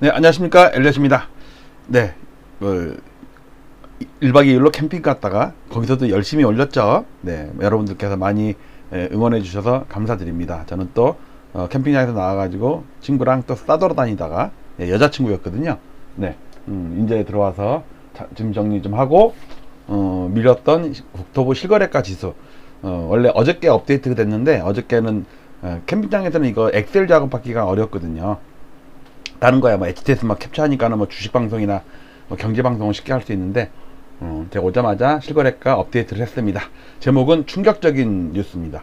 네, 안녕하십니까. 엘리엇입니다. 네, 1박 2일로 캠핑 갔다가 거기서도 열심히 올렸죠. 네, 여러분들께서 많이 응원해 주셔서 감사드립니다. 저는 또 캠핑장에서 나와가지고 친구랑 또 싸돌아 다니다가 여자친구였거든요. 네, 이제 들어와서 짐 정리 좀 하고 밀렸던 국토부 실거래가 지수 원래 어저께 업데이트가 됐는데 어저께는 캠핑장에서는 이거 엑셀 작업하기가 어렵거든요. 다른 거야 뭐 HTS 막 캡처하니까는 뭐 주식 방송이나 뭐 경제 방송을 쉽게 할 수 있는데 제가 오자마자 실거래가 업데이트를 했습니다. 제목은 충격적인 뉴스입니다.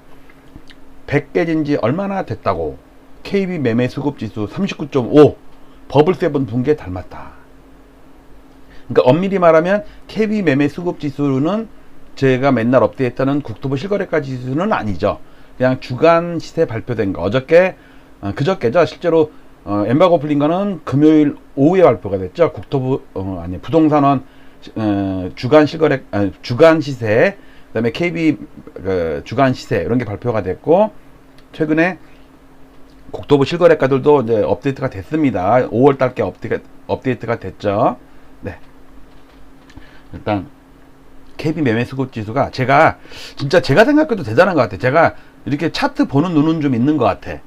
100 깨진 지 얼마나 됐다고. KB 매매 수급 지수 39.5 버블7 붕괴 닮았다. 그러니까 엄밀히 말하면 KB 매매 수급 지수는 제가 맨날 업데이트하는 국토부 실거래가 지수는 아니죠. 그냥 주간 시세 발표된 거. 어저께 그저께죠. 실제로 엠바고 풀린 거는 금요일 오후에 발표가 됐죠. 국토부 아니 부동산원 주간 실거래 주간 시세, 그다음에 KB 주간 시세 이런 게 발표가 됐고, 최근에 국토부 실거래가들도 이제 업데이트가 됐습니다. 5월 달께 업데이트가 됐죠. 네. 일단 KB 매매 수급 지수가 제가 생각해도 대단한 것 같아요. 제가 이렇게 차트 보는 눈은 좀 있는 것 같아.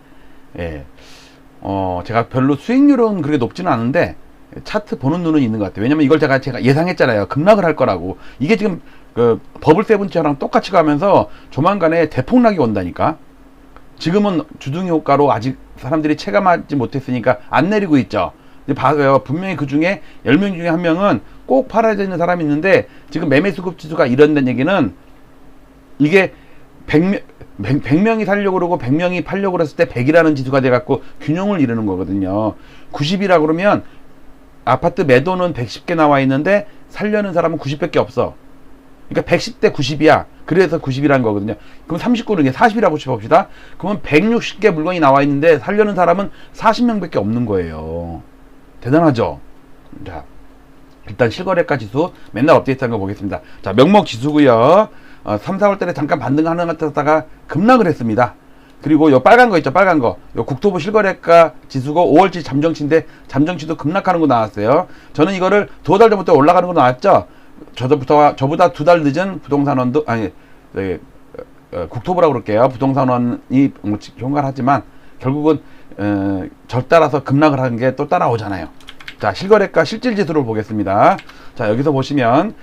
예. 제가 별로 수익률은 그렇게 높지는 않은데 차트 보는 눈은 있는 것 같아요. 왜냐면 이걸 제가 예상했잖아요. 급락을 할 거라고. 이게 지금 그 버블7처럼 똑같이 가면서 조만간에 대폭락이 온다니까. 지금은 주둥이 효과로 아직 사람들이 체감하지 못했으니까 안 내리고 있죠. 근데 봐요. 분명히 그 중에 10명 중에 한 명은 꼭 팔아야 되는 사람이 있는데, 지금 매매 수급 지수가 이런다는 얘기는 이게 100명이 살려고 그러고 100명이 팔려고 그랬을 때 100이라는 지수가 돼갖고 균형을 이루는 거거든요. 90이라 그러면 아파트 매도는 110개 나와 있는데 살려는 사람은 90밖에 없어. 그러니까 110대 90이야. 그래서 90이라는 거거든요. 그럼 39는 40이라고 칩읍시다. 그러면 160개 물건이 나와 있는데 살려는 사람은 40명밖에 없는 거예요. 대단하죠? 자, 일단 실거래가 지수 맨날 업데이트한 거 보겠습니다. 자, 명목 지수고요. 3, 4월 달에 잠깐 반등하는 것 같다가 급락을 했습니다. 그리고 요 빨간 거 있죠, 빨간 거. 요 국토부 실거래가 지수고 5월치 잠정치인데 잠정치도 급락하는 거 나왔어요. 저는 이거를 두어 달 전부터 올라가는 거 나왔죠. 저보다 2달 늦은 부동산원도 국토부라고 그럴게요. 부동산원이 총괄하지만 결국은 저 따라서 급락을 하는 게 또 따라오잖아요. 자, 실거래가 실질지수를 보겠습니다. 자, 여기서 보시면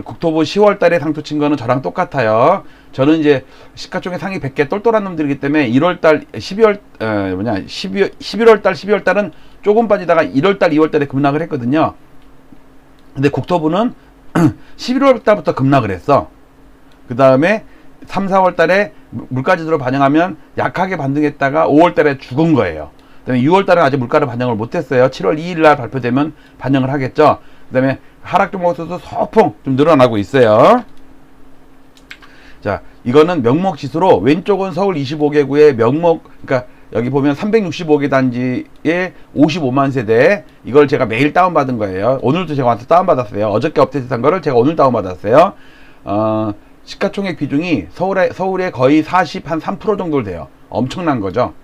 국토부 10월 달에 상투 친 거는 저랑 똑같아요. 저는 이제 시가총액 상위 100개 똘똘한 놈들이기 때문에 1월 달, 11월 달, 12월 달은 조금 빠지다가 1월 달, 2월 달에 급락을 했거든요. 근데 국토부는 11월 달부터 급락을 했어. 그 다음에 3, 4월 달에 물가지수를 반영하면 약하게 반등했다가 5월 달에 죽은 거예요. 그 다음에 6월 달은 아직 물가를 반영을 못했어요. 7월 2일 날 발표되면 반영을 하겠죠. 그 다음에 하락 종목수도 소폭 좀 늘어나고 있어요. 자, 이거는 명목 지수로 왼쪽은 서울 25개구의 명목, 그러니까 여기 보면 365개 단지에 55만 세대, 이걸 제가 매일 다운받은 거예요. 오늘도 제가 와서 다운받았어요. 어저께 업데이트한 거를 제가 오늘 다운받았어요. 시가총액 비중이 서울에 거의 3% 정도 돼요. 엄청난 거죠.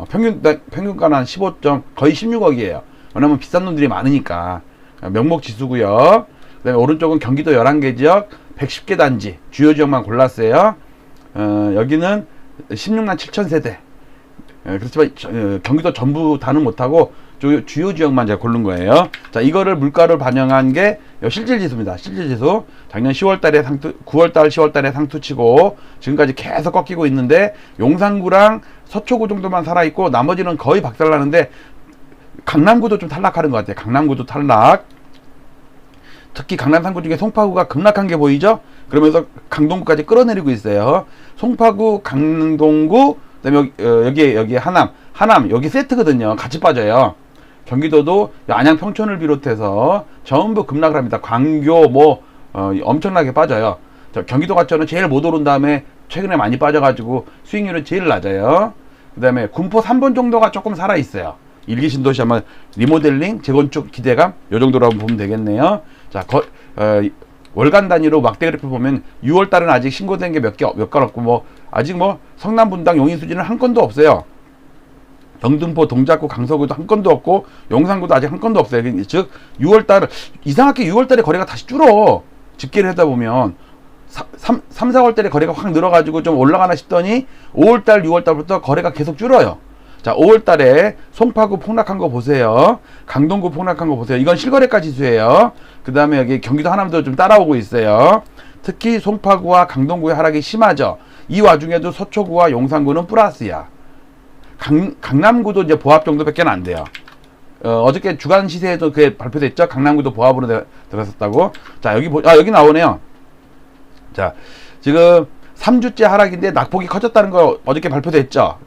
평균가는 한 15점, 거의 16억이에요. 왜냐면 비싼 놈들이 많으니까. 명목 지수고요. 그 다음에 오른쪽은 경기도 11개 지역 110개 단지 주요 지역만 골랐어요. 여기는 16만 7천 세대. 그렇지만 경기도 전부 다는 못하고 주요 지역만 제가 고른 거예요. 자, 이거를 물가를 반영한 게 실질지수입니다. 실질지수. 작년 10월달에 상투, 9월달, 10월달에 상투치고 지금까지 계속 꺾이고 있는데 용산구랑 서초구 정도만 살아있고 나머지는 거의 박살나는데 강남구도 좀 탈락하는 것 같아요. 강남구도 탈락. 특히 강남 3구 중에 송파구가 급락한 게 보이죠? 그러면서 강동구까지 끌어내리고 있어요. 송파구, 강동구, 그다음에 여기 하남 여기 세트거든요. 같이 빠져요. 경기도도 안양, 평촌을 비롯해서 전부 급락을 합니다. 광교 엄청나게 빠져요. 경기도 같은 제일 못 오른 다음에 최근에 많이 빠져가지고 수익률은 제일 낮아요. 그 다음에 군포 3번 정도가 조금 살아있어요. 일기 신도시 아마 리모델링, 재건축 기대감 요 정도로 한번 보면 되겠네요. 자, 월간 단위로 막대 그래프 보면 6월 달은 아직 신고된 게 몇 건 없고 아직 성남 분당 용인 수지는 한 건도 없어요. 영등포, 동작구, 강서구도 한 건도 없고 용산구도 아직 한 건도 없어요. 즉 6월달 이상하게 6월달에 거래가 다시 줄어. 집계를 하다 보면 3, 4월달에 거래가 확 늘어가지고 좀 올라가나 싶더니 5월달, 6월달부터 거래가 계속 줄어요. 자, 5월달에 송파구 폭락한 거 보세요. 강동구 폭락한 거 보세요. 이건 실거래가 지수예요. 그 다음에 여기 경기도 하남도 좀 따라오고 있어요. 특히 송파구와 강동구의 하락이 심하죠. 이 와중에도 서초구와 용산구는 플러스야. 강남구도 이제 보합 정도밖에 안 돼요. 어저께 주간 시세에도 그게 발표됐죠. 강남구도 보합으로 들어섰다고. 자, 여기 나오네요. 자, 지금 3주째 하락인데 낙폭이 커졌다는 거 어저께 발표됐죠.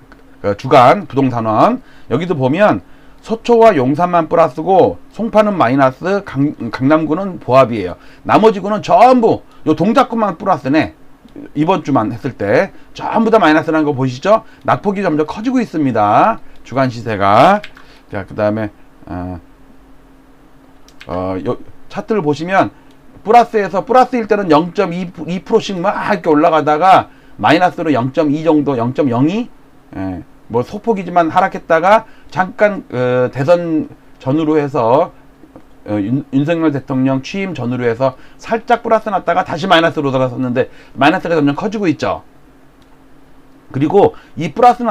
주간 부동산원. 여기도 보면 서초와 용산만 플러스고 송파는 마이너스, 강남구는 보합이에요. 나머지 구는 전부 요 동작구만 플러스네. 이번 주만 했을 때 전부 다 마이너스라는 거 보시죠. 낙폭이 점점 커지고 있습니다. 주간 시세가. 자, 그 다음에 차트를 보시면 플러스에서 플러스일 때는 0.2%씩 막 이렇게 올라가다가 마이너스로 0.2 정도, 0.02 뭐 소폭이지만 하락했다가 잠깐 대선 전후로 해서 윤석열 대통령 취임 전후로 해서 살짝 플러스 났다가 다시 마이너스로 들어섰는데 마이너스가 점점 커지고 있죠. 그리고 이 플러스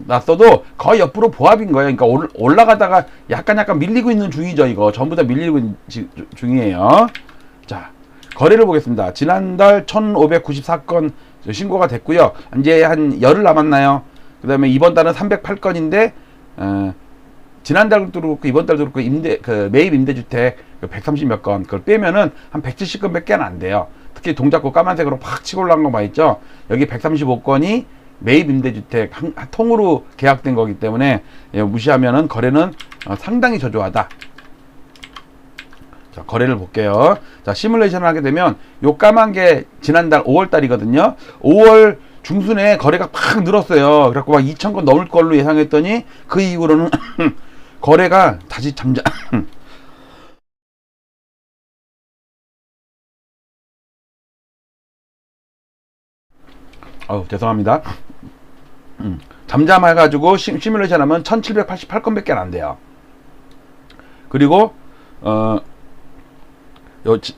났어도 거의 옆으로 보합인 거예요. 그러니까 올라가다가 약간 밀리고 있는 중이죠. 이거 전부 다 밀리고 있는 중이에요. 자, 거래를 보겠습니다. 지난달 1594건 신고가 됐고요. 이제 한 열흘 남았나요? 그 다음에 이번 달은 308건인데 지난달도 그렇고 이번 달도 그렇고 매입 임대주택 130몇 건 그걸 빼면은 한 170건밖에 안 돼요. 특히 동작구 까만색으로 팍 치고 올라간 거 봐있죠. 여기 135건이 매입 임대주택 한 통으로 계약된 거기 때문에 무시하면은 거래는 상당히 저조하다. 자, 거래를 볼게요. 자, 시뮬레이션을 하게 되면 요 까만 게 지난달 5월 달이거든요. 5월 중순에 거래가 팍 늘었어요. 그래갖고 막 2,000건 넘을 걸로 예상했더니 그 이후로는 거래가 다시 잠잠. 죄송합니다. 잠잠해가지고 시뮬레이션 하면 1788건밖에 안 돼요. 그리고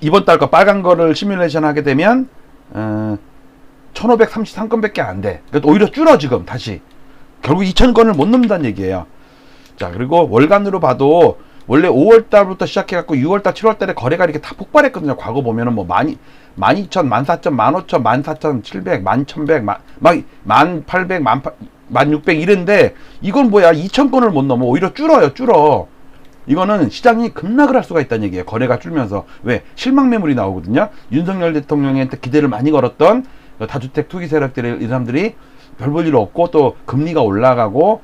이번 달 거 빨간 거를 시뮬레이션 하게 되면 1533건밖에 안 돼. 그러니까 오히려 줄어 지금 다시. 결국 2000건을 못 넘는다는 얘기예요. 자, 그리고 월간으로 봐도 원래 5월달부터 시작해갖고 6월달, 7월달에 거래가 이렇게 다 폭발했거든요. 과거 보면은 뭐 12,000, 14,000, 15,000, 14,700, 11,100, 막 1,800, 1600 이랬는데 이건 뭐야? 2000건을 못 넘어. 오히려 줄어. 이거는 시장이 급락을 할 수가 있다는 얘기예요. 거래가 줄면서. 왜? 실망 매물이 나오거든요. 윤석열 대통령한테 기대를 많이 걸었던 다주택 투기 세력들의 이 사람들이 별 볼 일 없고 또 금리가 올라가고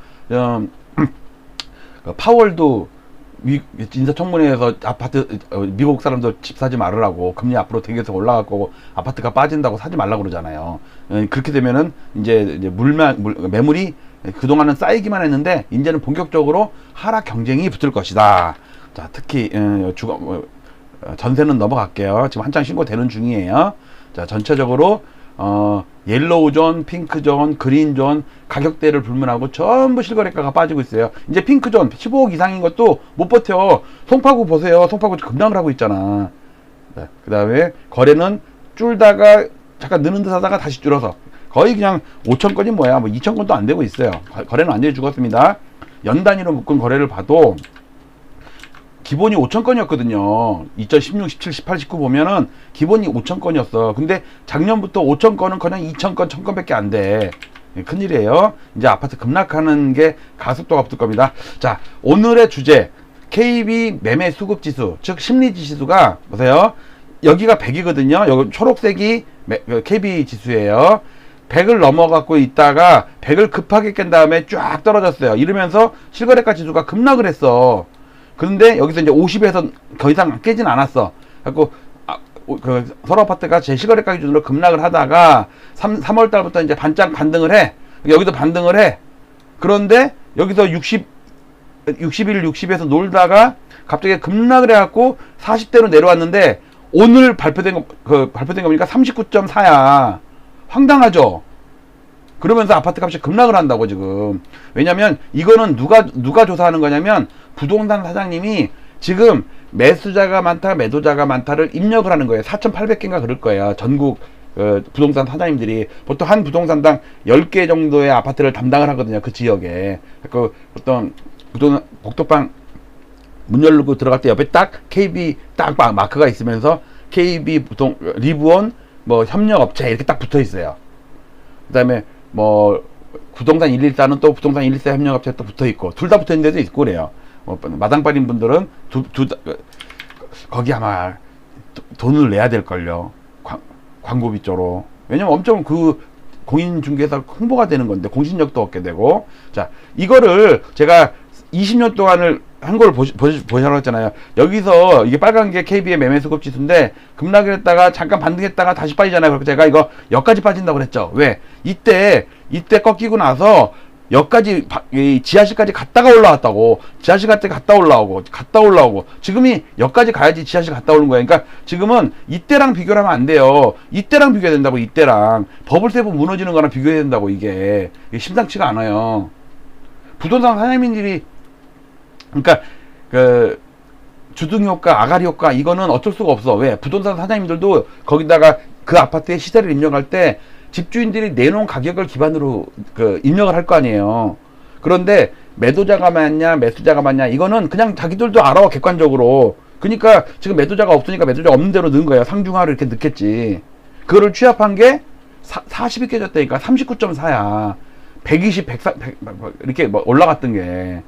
파월도 인사청문회에서 아파트 미국 사람들 집 사지 말으라고 금리 앞으로 되게서 올라갈 거고 아파트가 빠진다고 사지 말라고 그러잖아요. 그렇게 되면은 이제 매물이 그동안은 쌓이기만 했는데 이제는 본격적으로 하락 경쟁이 붙을 것이다. 자, 특히 전세는 넘어갈게요. 지금 한창 신고되는 중이에요. 자, 전체적으로 옐로우 존, 핑크 존, 그린 존 가격대를 불문하고 전부 실거래가가 빠지고 있어요. 이제 핑크 존 15억 이상인 것도 못 버텨. 송파구 보세요. 송파구 급락을 하고 있잖아. 네, 그 다음에 거래는 줄다가 잠깐 느는 듯 하다가 다시 줄어서 거의 그냥 5,000건이 뭐야, 뭐 2,000건도 안 되고 있어요. 거래는 완전히 죽었습니다. 연 단위로 묶은 거래를 봐도 기본이 5,000건이었거든요. 2016, 17, 18, 19 보면은 기본이 5,000건이었어. 근데 작년부터 5,000건은 그냥 2,000건, 1,000건밖에 안 돼. 큰일이에요. 이제 아파트 급락하는 게 가속도가 붙을 겁니다. 자, 오늘의 주제 KB 매매 수급 지수, 즉 심리 지수가 보세요. 여기가 100이거든요. 여기 초록색이 KB 지수예요. 100을 넘어갖고 있다가 100을 급하게 깬 다음에 쫙 떨어졌어요. 이러면서 실거래가 지수가 급락을 했어. 그런데 여기서 이제 50에서 더 이상 깨진 않았어. 그래갖고 서로 아파트가 제 실거래가 기준으로 급락을 하다가 3월 달부터 이제 반등을 해. 여기도 반등을 해. 그런데 여기서 61, 60에서 놀다가 갑자기 급락을 해갖고 40대로 내려왔는데 오늘 발표된 거 보니까 39.4야. 황당하죠? 그러면서 아파트 값이 급락을 한다고 지금. 왜냐면 이거는 누가 조사하는 거냐면 부동산 사장님이 지금 매수자가 많다, 매도자가 많다를 입력을 하는 거예요. 4,800개인가 그럴 거예요. 전국 부동산 사장님들이 보통 한 부동산당 10개 정도의 아파트를 담당을 하거든요. 그 지역에. 그 어떤 부동산 복도방 문 열고 들어갈 때 옆에 딱 KB 딱 마크가 있으면서 KB 리브온 뭐 협력업체 이렇게 딱 붙어 있어요. 그 다음에 뭐 부동산 114는 또 부동산 114 협력업체 또 붙어 있고 둘 다 붙어 있는 데도 있고 그래요. 마당발인 분들은 거기 아마 돈을 내야 될걸요. 광고비 쪽으로. 왜냐면 엄청 그 공인중개사 홍보가 되는 건데 공신력도 얻게 되고. 자, 이거를 제가 20년 동안을 한 걸 보시라고 했잖아요. 여기서 이게 빨간 게 KB의 매매수급 지수인데 급락을 했다가 잠깐 반등했다가 다시 빠지잖아요. 그래서 제가 이거 여기까지 빠진다고 그랬죠. 왜? 이때 꺾이고 나서 여기까지 지하실까지 갔다가 올라왔다고. 지하실 갔다 올라오고 지금이 여기까지 가야지 지하실 갔다 오는 거예요. 그러니까 지금은 이때랑 비교를 하면 안 돼요. 이때랑 비교해야 된다고. 이때랑 버블세븐 무너지는 거랑 비교해야 된다고. 이게 심상치가 않아요. 부동산 사장님들이 그러니까 그 주등 효과, 아가리 효과 이거는 어쩔 수가 없어. 왜? 부동산 사장님들도 거기다가 그 아파트의 시세를 입력할 때 집주인들이 내놓은 가격을 기반으로 입력을 할 거 아니에요. 그런데 매도자가 많냐, 매수자가 많냐 이거는 그냥 자기들도 알아 객관적으로. 그러니까 지금 매도자가 없으니까 매도자가 없는 대로 넣은 거예요. 상중하로 이렇게 넣겠지. 그거를 취합한 게 40이 깨졌다니까 39.4야. 120, 100 이렇게 뭐 올라갔던 게.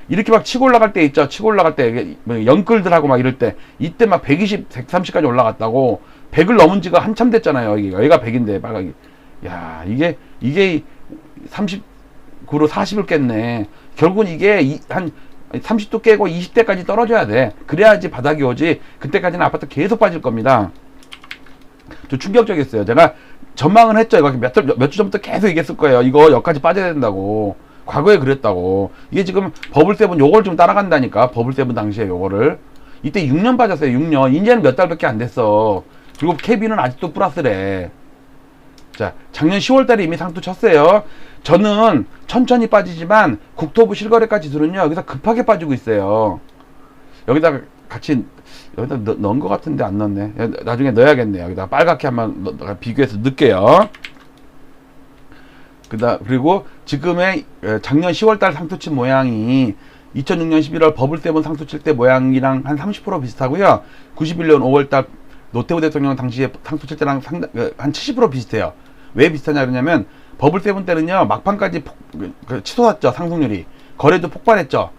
이렇게 막 치고 올라갈 때 있죠. 치고 올라갈 때 영끌들하고 막 이럴 때 이때 막 120, 130까지 올라갔다고. 100을 넘은 지가 한참 됐잖아요. 여기가 100인데 빨갛게. 야, 이게 39로 40을 깼네. 결국은 이게 한 30도 깨고 20대까지 떨어져야 돼. 그래야지 바닥이 오지. 그때까지는 아파트 계속 빠질 겁니다. 좀 충격적이었어요. 제가 전망은 했죠. 이거 몇 주 전부터 계속 얘기했을 거예요. 이거 여기까지 빠져야 된다고. 과거에 그랬다고. 이게 지금 버블세븐 요걸 좀 따라간다니까. 버블세븐 당시에 요거를. 이때 6년 빠졌어요. 6년. 이제는 몇 달밖에 안 됐어. 그리고 KB는 아직도 플러스래. 자, 작년 10월달에 이미 상투 쳤어요. 저는 천천히 빠지지만 국토부 실거래가 지수는요 여기서 급하게 빠지고 있어요. 여기다가 같이 여기다 넣은 것 같은데 안 넣었네. 나중에 넣어야겠네요. 여기다 빨갛게 한번 비교해서 넣을게요. 그리고 지금의 작년 10월달 상투 친 모양이 2006년 11월 버블세븐 상투 칠 때 모양이랑 한 30% 비슷하고요. 91년 5월달 노태우 대통령 당시에 상투 칠 때랑 한 70% 비슷해요. 왜 비슷하냐 그러냐면 버블세븐 때는요 막판까지 치솟았죠. 상승률이. 거래도 폭발했죠.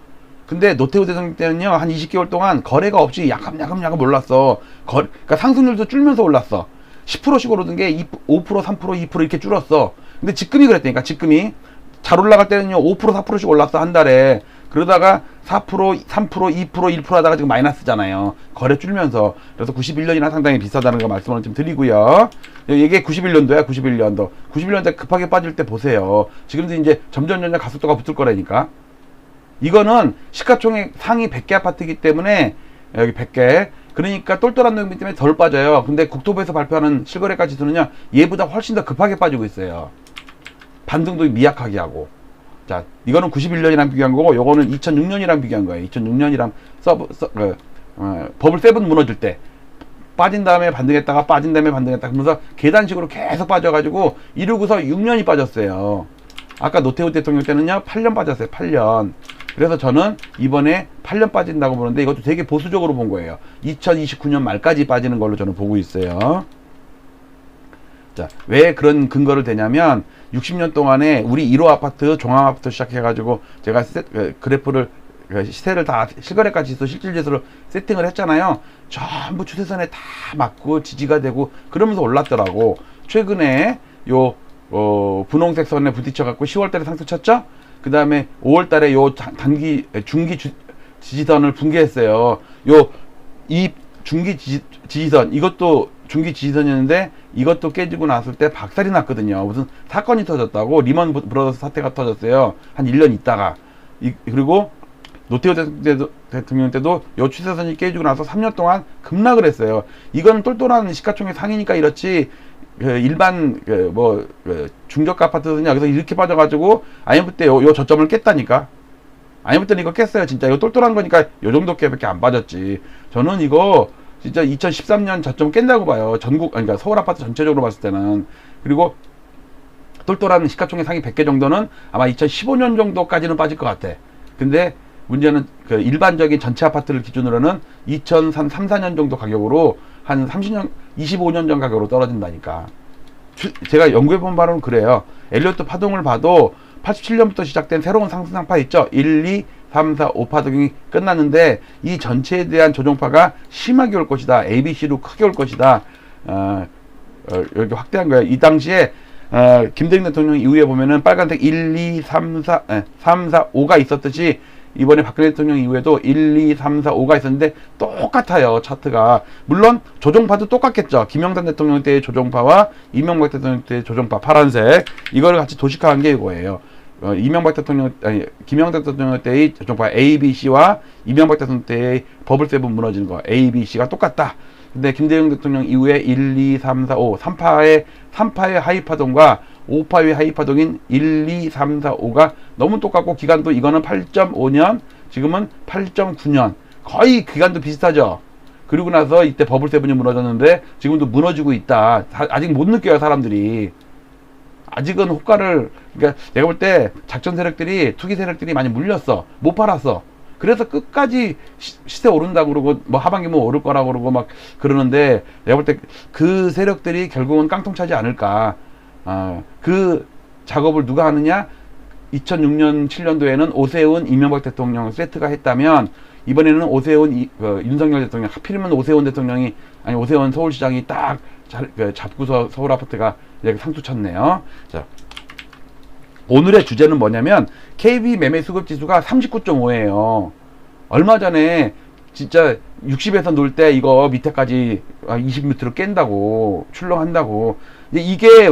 근데 노태우 대통령 때는요 한 20개월 동안 거래가 없이 야금 올랐어. 그러니까 상승률도 줄면서 올랐어. 10%씩 오르던 게 5%, 3%, 2% 이렇게 줄었어. 근데 지금이 그랬다니까. 지금이 잘 올라갈 때는요 5%, 4%씩 올랐어 한 달에. 그러다가 4%, 3%, 2%, 1% 하다가 지금 마이너스잖아요. 거래 줄면서. 그래서 91년이랑 상당히 비슷하다는 거 말씀을 좀 드리고요. 이게 91년도야. 91년도에 급하게 빠질 때 보세요. 지금도 이제 점점 가속도가 붙을 거라니까. 이거는 시가총액 상위 100개 아파트이기 때문에 여기 100개. 그러니까 똘똘한 놈이기 때문에 덜 빠져요. 근데 국토부에서 발표하는 실거래가 지수는요 얘보다 훨씬 더 급하게 빠지고 있어요. 반등도 미약하게 하고. 자, 이거는 91년이랑 비교한 거고 요거는 2006년이랑 비교한 거예요. 2006년이랑 버블세븐 무너질 때 빠진 다음에 반등했다가 빠진 다음에 반등했다 그러면서 계단식으로 계속 빠져가지고 이러고서 6년이 빠졌어요. 아까 노태우 대통령 때는요 8년 빠졌어요. 8년. 그래서 저는 이번에 8년 빠진다고 보는데 이것도 되게 보수적으로 본 거예요. 2029년 말까지 빠지는 걸로 저는 보고 있어요. 자, 왜 그런 근거를 대냐면 60년 동안에 우리 1호 아파트, 종합 아파트 시작해가지고 제가 그래프를 시세를 다 실거래가 지수, 실질 지수로 세팅을 했잖아요. 전부 추세선에 다 맞고 지지가 되고 그러면서 올랐더라고. 최근에 요 분홍색 선에 부딪혀갖고 10월달에 상승 쳤죠. 그 다음에 5월달에 요 중기 지지선을 붕괴했어요. 이 중기 지지선 이것도 중기 지지선이었는데 이것도 깨지고 났을 때 박살이 났거든요. 무슨 사건이 터졌다고. 리먼 브러더스 사태가 터졌어요. 한 1년 있다가. 그리고 노태우 대통령 때도 요 추세선이 깨지고 나서 3년 동안 급락을 했어요. 이건 똘똘한 시가총액 상이니까 이렇지 일반 중저가 아파트는 여기서 이렇게 빠져가지고 IMF 때 요 저점을 깼다니까. IMF 때는 이거 깼어요. 진짜 이거 똘똘한 거니까 요 정도밖에 안 빠졌지. 저는 이거 진짜 2013년 저점 깬다고 봐요. 그러니까 서울 아파트 전체적으로 봤을 때는. 그리고 똘똘한 시가총액 상위 100개 정도는 아마 2015년 정도까지는 빠질 것 같아. 근데 문제는 그 일반적인 전체 아파트를 기준으로는 2003, 4년 정도 가격으로 한 30년, 25년 전 가격으로 떨어진다니까. 제가 연구해본 바로는 그래요. 엘리어트 파동을 봐도 87년부터 시작된 새로운 상승상파 있죠. 1, 2, 3, 4, 5파동이 끝났는데 이 전체에 대한 조정파가 심하게 올 것이다. ABC로 크게 올 것이다. 이렇게 확대한 거예요. 이 당시에 김대중 대통령 이후에 보면은 빨간색 1, 2, 3, 4, 5가 있었듯이 이번에 박근혜 대통령 이후에도 1, 2, 3, 4, 5가 있었는데 똑같아요. 차트가. 물론 조정파도 똑같겠죠. 김영삼 대통령 때의 조정파와 이명박 대통령 때의 조정파 파란색 이거를 같이 도식화한 게 이거예요. 김영삼 대통령 때의 조정파 ABC와 이명박 대통령 때의 버블7 무너지는 거 ABC가 똑같다. 근데 김대중 대통령 이후에 1, 2, 3, 4, 5 3파의 하이파동과 5파의 하이파동인 1, 2, 3, 4, 5가 너무 똑같고 기간도 이거는 8.5년 지금은 8.9년 거의 기간도 비슷하죠. 그리고 나서 이때 버블7이 무너졌는데 지금도 무너지고 있다. 아직 못 느껴요. 사람들이 아직은 호가를 그러니까 내가 볼 때 작전 세력들이 투기 세력들이 많이 물렸어. 못 팔았어. 그래서 끝까지 시세 오른다고 그러고 뭐 하반기 뭐 오를 거라고 그러고 막 그러는데 내가 볼 때 그 세력들이 결국은 깡통 차지 않을까. 그 작업을 누가 하느냐? 2006년 7년도에는 오세훈 이명박 대통령 세트가 했다면 이번에는 오세훈 윤석열 대통령 하필이면 오세훈 대통령이 아니 오세훈 서울시장이 딱 잡고서 서울 아파트가 이렇게 상투 쳤네요. 자, 오늘의 주제는 뭐냐면 KB 매매 수급 지수가 39.5예요. 얼마 전에 진짜 60에서 놀 때 이거 밑에까지 20m로 깬다고 출렁한다고. 이게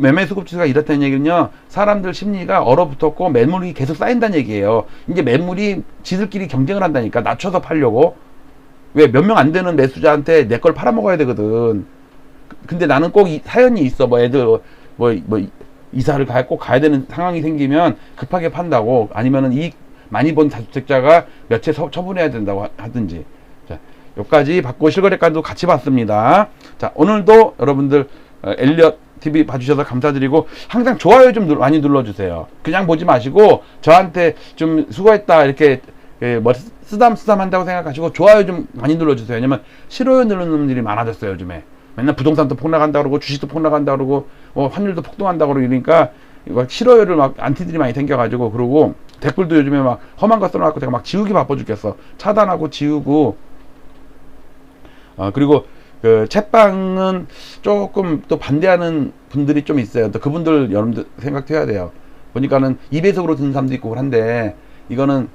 매매 수급 지수가 이렇다는 얘기는요. 사람들 심리가 얼어붙었고 매물이 계속 쌓인다는 얘기예요. 이제 매물이 지들끼리 경쟁을 한다니까. 낮춰서 팔려고. 왜 몇 명 안 되는 매수자한테 내 걸 팔아먹어야 되거든. 근데 나는 꼭 사연이 있어. 뭐 애들 이사를 꼭 가야 되는 상황이 생기면 급하게 판다고. 아니면은 이익 많이 본 다주택자가 몇 채 처분해야 된다고 하든지. 자, 여기까지 받고 실거래가도 같이 봤습니다. 자, 오늘도 여러분들 엘리엇 TV 봐주셔서 감사드리고 항상 좋아요 좀 많이 눌러주세요. 그냥 보지 마시고 저한테 좀 수고했다 이렇게 뭐 쓰담쓰담 한다고 생각하시고 좋아요 좀 많이 눌러주세요. 왜냐면 싫어요 누르는 놈들이 많아졌어요. 요즘에 맨날 부동산도 폭락한다 그러고 주식도 폭락한다 그러고 환율도 폭등한다 그러고 이러니까 막 싫어요를 막 안티들이 많이 생겨가지고 그러고 댓글도 요즘에 막 험한 거 써놔갖고 제가 막 지우기 바빠 죽겠어. 차단하고 지우고 그리고 그 챗방은 조금 또 반대하는 분들이 좀 있어요. 또 그분들 여러분들 생각해야 돼요. 보니까는 2배속으로 듣는 사람도 있고 한데 이거는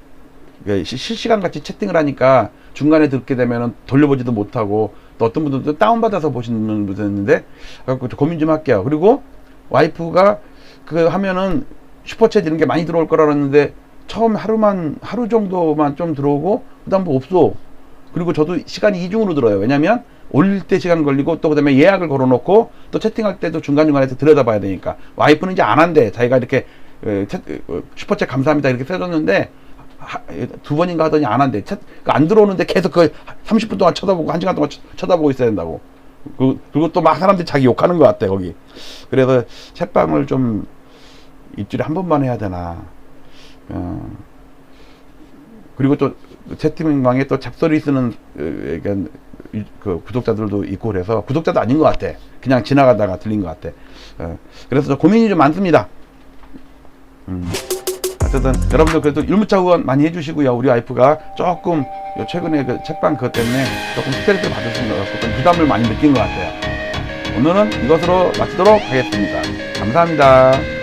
실시간 같이 채팅을 하니까 중간에 듣게 되면은 돌려보지도 못하고 또 어떤 분들도 다운받아서 보시는 분도 있는데 고민 좀 할게요. 그리고 와이프가 그 하면은 슈퍼챗 이런 게 많이 들어올 거라 그랬는데 처음 하루 정도만 좀 들어오고 그다음부터 없어. 그리고 저도 시간이 이중으로 들어요. 왜냐면 올릴 때 시간 걸리고 또 그다음에 예약을 걸어놓고 또 채팅할 때도 중간중간에서 들여다봐야 되니까 와이프는 이제 안 한대. 자기가 이렇게 슈퍼챗 감사합니다 이렇게 써줬는데 두 번인가 하더니 안 한대. 안 들어오는데 계속 그 30분 동안 쳐다보고 1시간 동안 쳐다보고 있어야 된다고. 그리고 또 막 사람들이 자기 욕하는 것 같아 거기. 그래서 챗방을 좀 일주일에 한 번만 해야 되나. 그리고 또 채팅방에 또 잡소리 쓰는 그 구독자들도 있고 그래서 구독자도 아닌 것 같아. 그냥 지나가다가 들린 것 같아. 그래서 저 고민이 좀 많습니다. 어쨌든 여러분들 그래도 율무차 후원 많이 해주시고요. 우리 와이프가 조금 최근에 그 책방 그것 때문에 조금 스트레스를 받으신 것 같고 좀 부담을 많이 느낀 것 같아요. 오늘은 이것으로 마치도록 하겠습니다. 감사합니다.